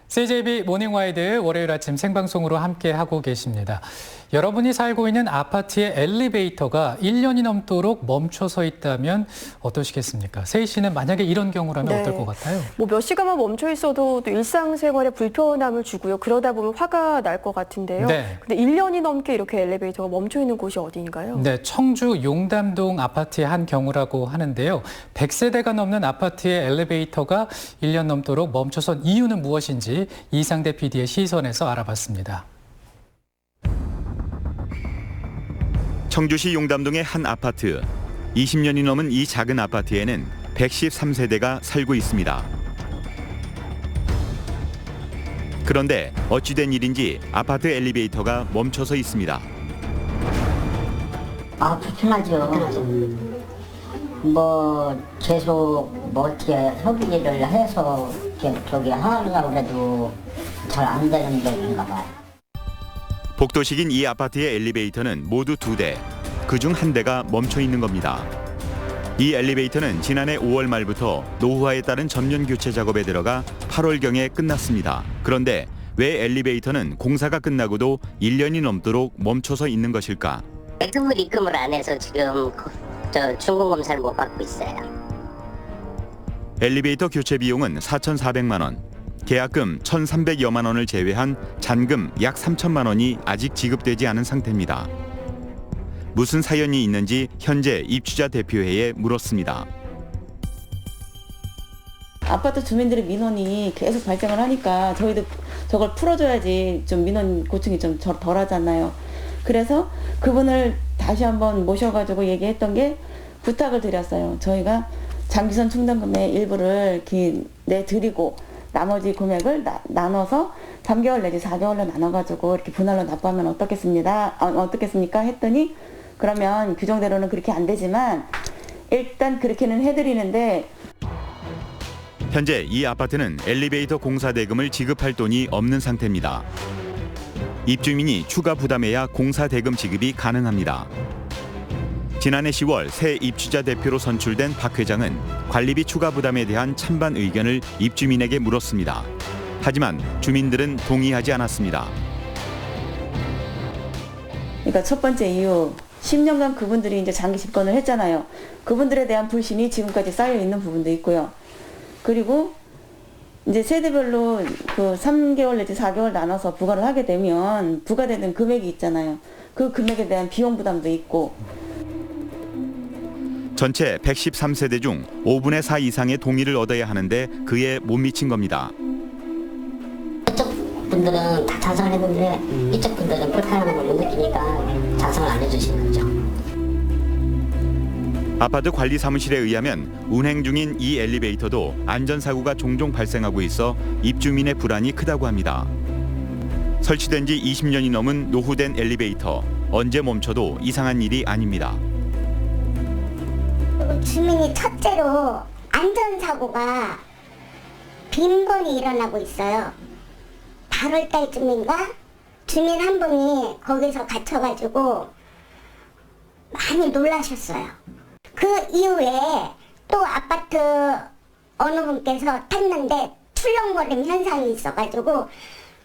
CJB 모닝와이드 월요일 아침 생방송으로 함께하고 계십니다. 여러분이 살고 있는 아파트의 엘리베이터가 1년이 넘도록 멈춰서 있다면 어떠시겠습니까? 세희 씨는 만약에 이런 경우라면 어떨 것 같아요? 몇 시간만 멈춰 있어도 또 일상생활에 불편함을 주고요. 그러다 보면 화가 날 것 같은데요. 근데 1년이 넘게 이렇게 엘리베이터가 멈춰 있는 곳이 어디인가요? 네, 청주 용담동 아파트의 한 경우라고 하는데요. 100세대가 넘는 아파트의 엘리베이터가 1년 넘도록 멈춰선 이유는 무엇인지 이상대 PD의 시선에서 알아봤습니다. 청주시 용담동의 한 아파트. 20년이 넘은 이 작은 아파트에는 113세대가 살고 있습니다. 그런데 어찌된 일인지 아파트 엘리베이터가 멈춰서 있습니다. 불편하죠. 계속 어떻게 협의를 해서 저기 하려고 해도 잘 안 되는 데인가 봐요. 복도식인 이 아파트의 엘리베이터는 모두 2대, 그중 한 대가 멈춰 있는 겁니다. 이 엘리베이터는 지난해 5월 말부터 노후화에 따른 전면 교체 작업에 들어가 8월경에 끝났습니다. 그런데 왜 엘리베이터는 공사가 끝나고도 1년이 넘도록 멈춰서 있는 것일까? 백두불 입금을 안 해서 지금 준공검사를 못 받고 있어요. 엘리베이터 교체 비용은 4,400만 원, 계약금 1,300여만 원을 제외한 잔금 약 3천만 원이 아직 지급되지 않은 상태입니다. 무슨 사연이 있는지 현재 입주자 대표회에 물었습니다. 아파트 주민들의 민원이 계속 발생을 하니까 저희도 저걸 풀어줘야지 좀 민원 고충이 좀 덜하잖아요. 그래서 그분을 다시 한번 모셔가지고 얘기했던 게 부탁을 드렸어요. 저희가 장기선 충당금의 일부를 내드리고 나머지 금액을 나눠서 3개월 내지 4개월로 나눠가지고 이렇게 분할로 납부하면 어떻겠습니까? 했더니 그러면 규정대로는 그렇게 안 되지만 일단 그렇게는 해드리는데 현재 이 아파트는 엘리베이터 공사 대금을 지급할 돈이 없는 상태입니다. 입주민이 추가 부담해야 공사 대금 지급이 가능합니다. 지난해 10월 새 입주자 대표로 선출된 박 회장은 관리비 추가 부담에 대한 찬반 의견을 입주민에게 물었습니다. 하지만 주민들은 동의하지 않았습니다. 그러니까 첫 번째 이유, 10년간 그분들이 이제 장기 집권을 했잖아요. 그분들에 대한 불신이 지금까지 쌓여 있는 부분도 있고요. 그리고 이제 세대별로 3개월 내지 4개월 나눠서 부과를 하게 되면 부과되는 금액이 있잖아요. 그 금액에 대한 비용 부담도 있고. 전체 113세대 중 5분의 4 이상의 동의를 얻어야 하는데 그에 못 미친 겁니다. 이쪽 분들은 다 찬성을 했는데 이쪽 분들은 불편한 걸 느끼니까 찬성을 안 해주시는 거죠. 아파트 관리 사무실에 의하면 운행 중인 이 엘리베이터도 안전사고가 종종 발생하고 있어 입주민의 불안이 크다고 합니다. 설치된 지 20년이 넘은 노후된 엘리베이터, 언제 멈춰도 이상한 일이 아닙니다. 주민이 첫째로 안전사고가 빈번히 일어나고 있어요. 8월달쯤인가 주민 한 분이 거기서 갇혀가지고 많이 놀라셨어요. 그 이후에 또 아파트 어느 분께서 탔는데 출렁거림 현상이 있어가지고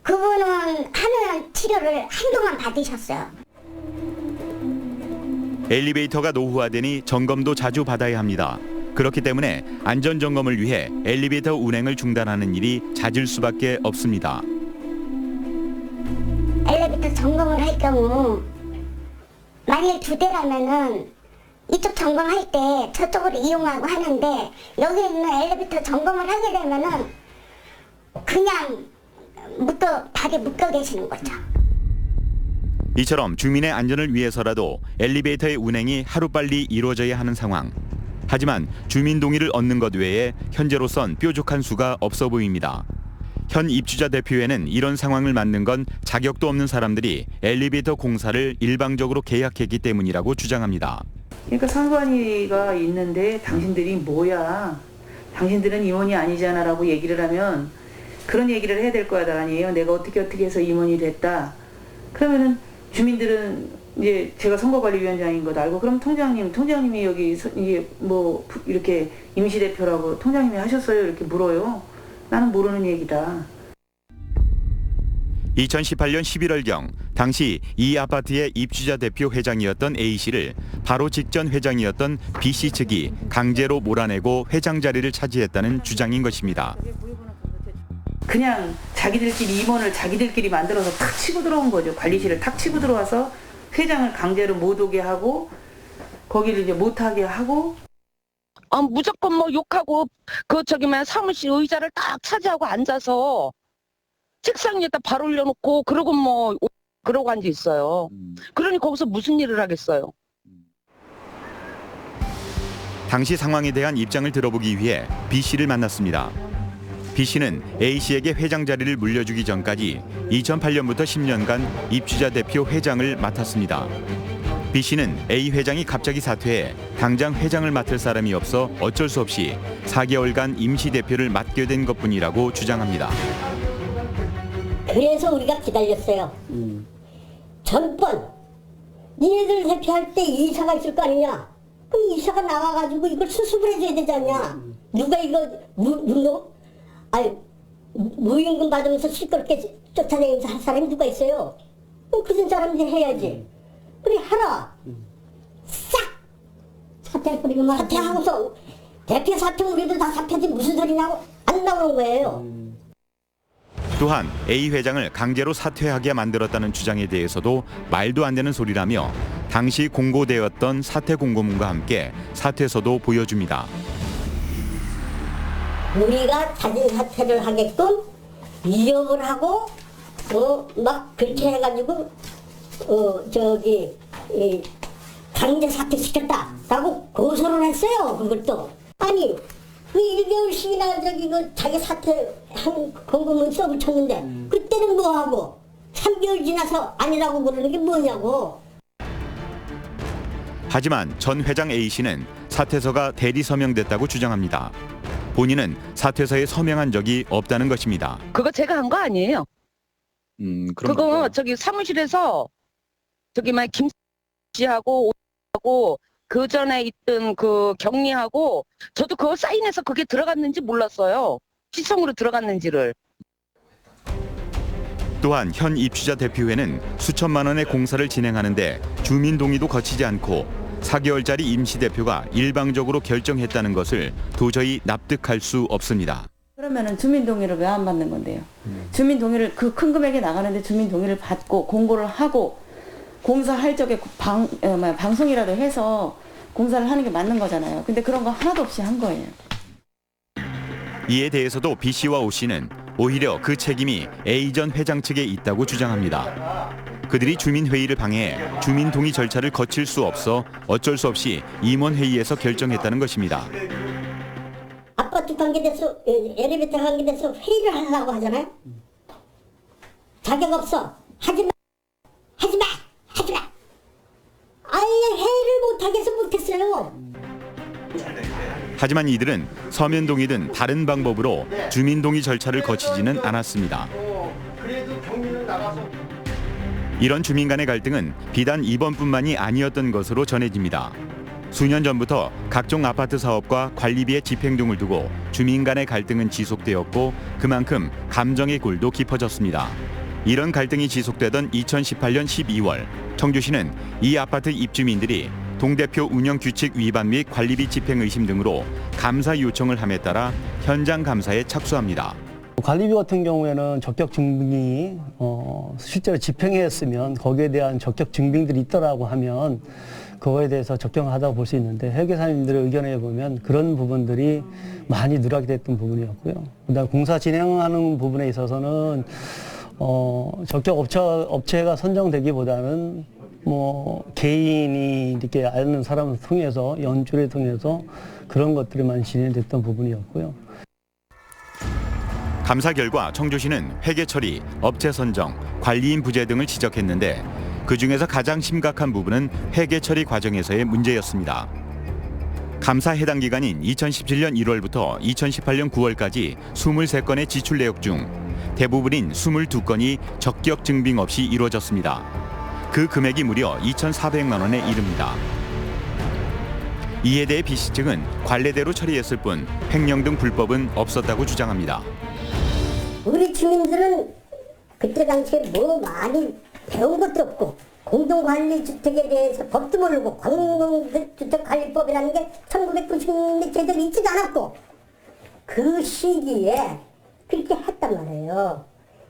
그분은 하는 치료를 한동안 받으셨어요. 엘리베이터가 노후화되니 점검도 자주 받아야 합니다. 그렇기 때문에 안전점검을 위해 엘리베이터 운행을 중단하는 일이 잦을 수밖에 없습니다. 엘리베이터 점검을 할 경우 만일 2대라면은 이쪽 점검할 때 저쪽으로 이용하고 하는데 여기 있는 엘리베이터 점검을 하게 되면은 그냥 발에 묶여 계시는 거죠. 이처럼 주민의 안전을 위해서라도 엘리베이터의 운행이 하루빨리 이루어져야 하는 상황. 하지만 주민 동의를 얻는 것 외에 현재로선 뾰족한 수가 없어 보입니다. 현 입주자 대표회는 이런 상황을 만든 건 자격도 없는 사람들이 엘리베이터 공사를 일방적으로 계약했기 때문이라고 주장합니다. 그러니까 상관위가 있는데 당신들이 뭐야? 당신들은 임원이 아니잖아라고 얘기를 하면 그런 얘기를 해야 될 거 아니에요. 내가 어떻게 해서 임원이 됐다. 그러면은 주민들은 이제 제가 선거관리위원장인 것도 알고, 그럼 통장님이 여기 이게 뭐 이렇게 임시대표라고 통장님이 하셨어요? 이렇게 물어요. 나는 모르는 얘기다. 2018년 11월경 당시 이 아파트의 입주자 대표 회장이었던 A씨를 바로 직전 회장이었던 B씨 측이 강제로 몰아내고 회장 자리를 차지했다는 주장인 것입니다. 그냥 자기들끼리 임원을 자기들끼리 만들어서 탁 치고 들어온 거죠. 관리실을 탁 치고 들어와서 회장을 강제로 못 오게 하고 거기를 이제 못 하게 하고. 무조건 뭐 욕하고 사무실 의자를 딱 차지하고 앉아서 책상 위에다 발 올려놓고 그러고 그러고 앉아 있어요. 그러니 거기서 무슨 일을 하겠어요. 당시 상황에 대한 입장을 들어보기 위해 B씨를 만났습니다. B씨는 A씨에게 회장 자리를 물려주기 전까지 2008년부터 10년간 입주자 대표 회장을 맡았습니다. B씨는 A 회장이 갑자기 사퇴해 당장 회장을 맡을 사람이 없어 어쩔 수 없이 4개월간 임시 대표를 맡게 된 것뿐이라고 주장합니다. 그래서 우리가 기다렸어요. 전번 니네들 대표할 때 이사가 있을 거 아니냐. 그럼 이사가 나와가지고 이걸 수습을 해줘야 되지 않냐. 누가 이거 무임금 받으면서 시끄럽게 쫓아다니면서 할 사람이 누가 있어요. 그런 사람들이 해야지. 그래 하라. 싹 사퇴해버리고 사퇴하고서 대표 사퇴 우리도 다 사퇴지 무슨 소리냐고 안 나오는 거예요. 또한 A 회장을 강제로 사퇴하게 만들었다는 주장에 대해서도 말도 안 되는 소리라며 당시 공고되었던 사퇴 공고문과 함께 사퇴서도 보여줍니다. 우리가 자진 사퇴를 하게끔 위협을 하고 막 그렇게 해가지고 강제 사퇴시켰다라고 고소를 했어요. 그것도 아니 그 1개월씩이나 자기 사퇴한 공고문 써붙였는데 그때는 뭐하고 3개월 지나서 아니라고 그러는 게 뭐냐고. 하지만 전 회장 A씨는 사퇴서가 대리 서명됐다고 주장합니다. 본인은 사퇴서에 서명한 적이 없다는 것입니다. 그거 제가 한 거 아니에요. 그거 사무실에서 김 씨하고 그 전에 있던 그 경리하고 저도 그거 사인해서 그게 들어갔는지 몰랐어요. 시청으로 들어갔는지를. 또한 현 입주자 대표회는 수천만 원의 공사를 진행하는데 주민 동의도 거치지 않고 4개월짜리 임시대표가 일방적으로 결정했다는 것을 도저히 납득할 수 없습니다. 그러면은 주민 동의를 왜 안 받는 건데요? 주민 동의를 그 큰 금액에 나가는데 주민 동의를 받고 공고를 하고 공사할 적에 방송이라도 해서 공사를 하는 게 맞는 거잖아요. 근데 그런 거 하나도 없이 한 거예요. 이에 대해서도 B씨와 O씨는 오히려 그 책임이 A 전 회장 측에 있다고 주장합니다. 그들이 주민회의를 방해해 주민 동의 절차를 거칠 수 없어 어쩔 수 없이 임원회의에서 결정했다는 것입니다. 아파트 관계돼서 엘리베이터 관계돼서 회의를 하려고 하잖아요. 자격 없어. 하지 마. 아예 회의를 못하게 해서 못했어요. 하지만 이들은 서면 동의든 다른 방법으로 주민 동의 절차를 거치지는 않았습니다. 이런 주민 간의 갈등은 비단 이번뿐만이 아니었던 것으로 전해집니다. 수년 전부터 각종 아파트 사업과 관리비의 집행 등을 두고 주민 간의 갈등은 지속되었고 그만큼 감정의 골도 깊어졌습니다. 이런 갈등이 지속되던 2018년 12월 청주시는 이 아파트 입주민들이 동대표 운영 규칙 위반 및 관리비 집행 의심 등으로 감사 요청을 함에 따라 현장 감사에 착수합니다. 관리비 같은 경우에는 적격 증빙이 실제로 집행했으면 거기에 대한 적격 증빙들이 있더라고 하면 그거에 대해서 적정하다고 볼 수 있는데 회계사님들의 의견에 보면 그런 부분들이 많이 누락이 됐던 부분이었고요. 그다음 공사 진행하는 부분에 있어서는 적격 업체가 선정되기보다는 개인이 이렇게 아는 사람을 통해서 연주를 통해서 그런 것들이 많이 진행됐던 부분이었고요. 감사 결과 청주시는 회계 처리, 업체 선정, 관리인 부재 등을 지적했는데 그중에서 가장 심각한 부분은 회계 처리 과정에서의 문제였습니다. 감사 해당 기간인 2017년 1월부터 2018년 9월까지 23건의 지출 내역 중 대부분인 22건이 적격 증빙 없이 이루어졌습니다. 그 금액이 무려 2,400만 원에 이릅니다. 이에 대해 B씨 측은 관례대로 처리했을 뿐 횡령 등 불법은 없었다고 주장합니다. 우리 주민들은 그때 당시에 뭐 많이 배운 것도 없고 공동관리주택에 대해서 법도 모르고 공동주택관리법이라는 게 1990년대 제대로 있지도 않았고 그 시기에 그렇게 했단 말이에요.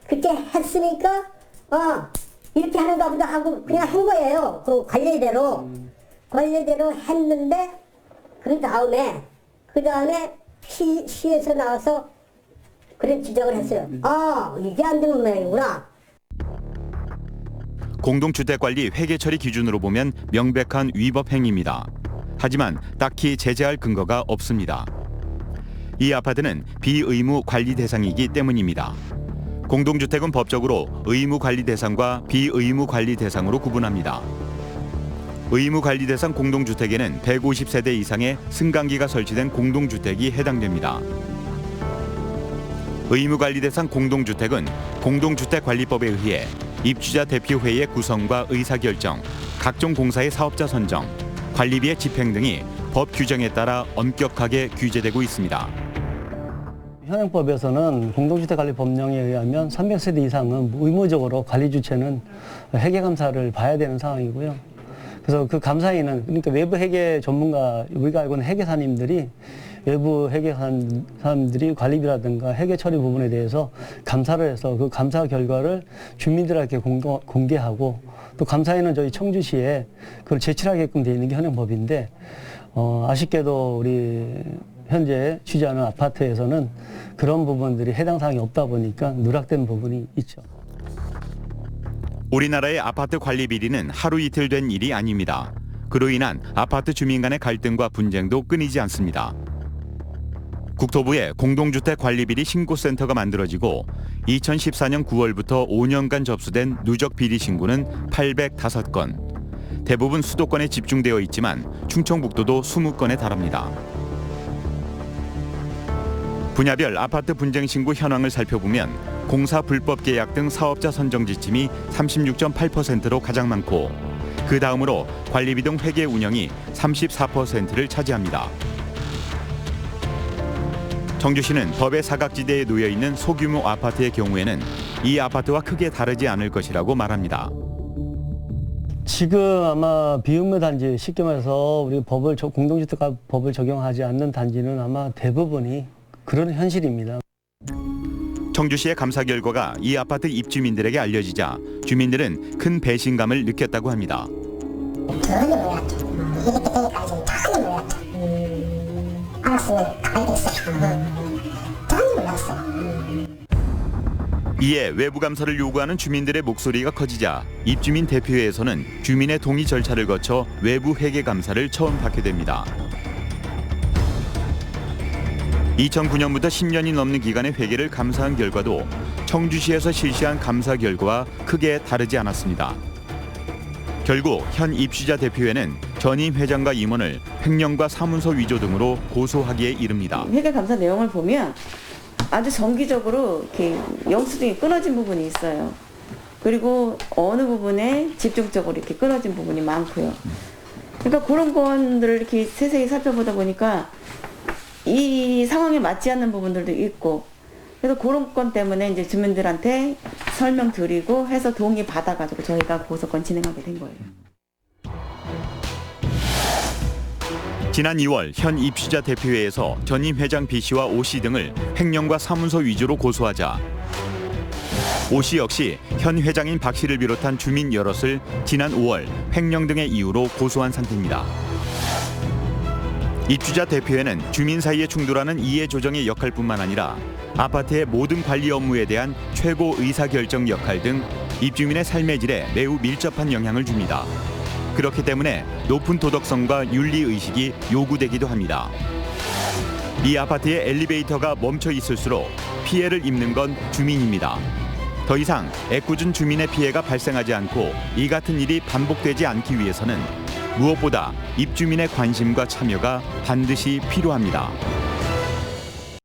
그렇게 했으니까 이렇게 하는가 보다 하고 그냥 한 거예요. 그 관례대로 했는데 그 다음에 시에서 나와서 그런 지적을 했어요. 이게 안 되는 모양이구나. 공동주택관리 회계처리 기준으로 보면 명백한 위법 행위입니다. 하지만 딱히 제재할 근거가 없습니다. 이 아파트는 비의무 관리 대상이기 때문입니다. 공동주택은 법적으로 의무 관리 대상과 비의무 관리 대상으로 구분합니다. 의무 관리 대상 공동주택에는 150세대 이상의 승강기가 설치된 공동주택이 해당됩니다. 의무 관리 대상 공동주택은 공동주택관리법에 의해 입주자 대표회의 구성과 의사결정, 각종 공사의 사업자 선정, 관리비의 집행 등이 법 규정에 따라 엄격하게 규제되고 있습니다. 현행법에서는 공동주택관리법령에 의하면 300세대 이상은 의무적으로 관리 주체는 회계감사를 봐야 되는 상황이고요. 그래서 그 감사인은 그러니까 외부 회계 전문가, 우리가 알고 있는 회계사님들이 외부 회계사님들이 관리비라든가 회계 처리 부분에 대해서 감사를 해서 그 감사 결과를 주민들에게 공개하고 또 감사인은 저희 청주시에 그걸 제출하게끔 되어 있는 게 현행법인데 아쉽게도 우리 현재 취재하는 아파트에서는 그런 부분들이 해당 사항이 없다 보니까 누락된 부분이 있죠. 우리나라의 아파트 관리 비리는 하루 이틀 된 일이 아닙니다. 그로 인한 아파트 주민 간의 갈등과 분쟁도 끊이지 않습니다. 국토부에 공동주택관리비리 신고센터가 만들어지고 2014년 9월부터 5년간 접수된 누적 비리 신고는 805건. 대부분 수도권에 집중되어 있지만 충청북도도 20건에 달합니다. 분야별 아파트 분쟁 신고 현황을 살펴보면 공사 불법 계약 등 사업자 선정 지침이 36.8%로 가장 많고 그 다음으로 관리비 등 회계 운영이 34%를 차지합니다. 청주시는 법의 사각지대에 놓여 있는 소규모 아파트의 경우에는 이 아파트와 크게 다르지 않을 것이라고 말합니다. 지금 아마 비의무 단지, 쉽게 말해서 우리 공동주택법을 적용하지 않는 단지는 아마 대부분이 그런 현실입니다. 청주시의 감사 결과가 이 아파트 입주민들에게 알려지자 주민들은 큰 배신감을 느꼈다고 합니다. 이에 외부 감사를 요구하는 주민들의 목소리가 커지자 입주민 대표회에서는 주민의 동의 절차를 거쳐 외부 회계 감사를 처음 받게 됩니다. 2009년부터 10년이 넘는 기간의 회계를 감사한 결과도 청주시에서 실시한 감사 결과와 크게 다르지 않았습니다. 결국 현 입주자 대표회는 전임 회장과 임원을 횡령과 사문서 위조 등으로 고소하기에 이릅니다. 회계 감사 내용을 보면 아주 정기적으로 이렇게 영수증이 끊어진 부분이 있어요. 그리고 어느 부분에 집중적으로 이렇게 끊어진 부분이 많고요. 그러니까 그런 건들을 이렇게 세세히 살펴보다 보니까 이 상황에 맞지 않는 부분들도 있고, 그래서 그런 건 때문에 이제 주민들한테 설명드리고 해서 동의 받아가지고 저희가 고소건 진행하게 된 거예요. 지난 2월 현 입주자 대표회에서 전임 회장 B씨와 O씨 등을 횡령과 사문서 위조로 고소하자 O씨 역시 현 회장인 박씨를 비롯한 주민 여럿을 지난 5월 횡령 등의 이유로 고소한 상태입니다. 입주자 대표회는 주민 사이에 충돌하는 이해 조정의 역할뿐만 아니라 아파트의 모든 관리 업무에 대한 최고 의사결정 역할 등 입주민의 삶의 질에 매우 밀접한 영향을 줍니다. 그렇기 때문에 높은 도덕성과 윤리의식이 요구되기도 합니다. 이 아파트의 엘리베이터가 멈춰 있을수록 피해를 입는 건 주민입니다. 더 이상 애꿎은 주민의 피해가 발생하지 않고 이 같은 일이 반복되지 않기 위해서는 무엇보다 입주민의 관심과 참여가 반드시 필요합니다.